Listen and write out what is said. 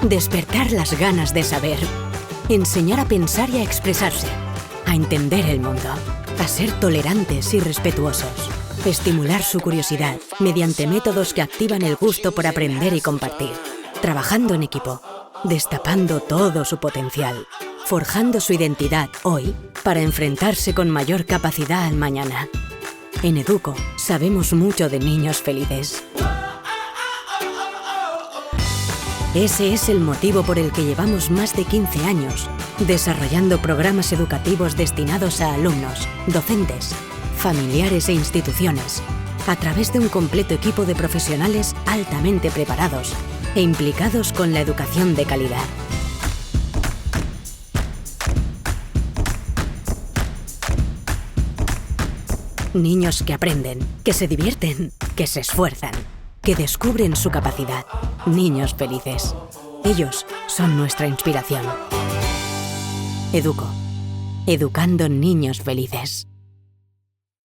Despertar las ganas de saber. Enseñar a pensar y a expresarse. A entender el mundo. A ser tolerantes y respetuosos. Estimular su curiosidad mediante métodos que activan el gusto por aprender y compartir. Trabajando en equipo. Destapando todo su potencial. Forjando su identidad hoy para enfrentarse con mayor capacidad al mañana. En Educo sabemos mucho de niños felices. Ese es el motivo por el que llevamos más de 15 años desarrollando programas educativos destinados a alumnos, docentes, familiares e instituciones, a través de un completo equipo de profesionales altamente preparados e implicados con la educación de calidad. Niños que aprenden, que se divierten, que se esfuerzan, que descubren su capacidad. Niños felices. Ellos son nuestra inspiración. Educo. Educando niños felices.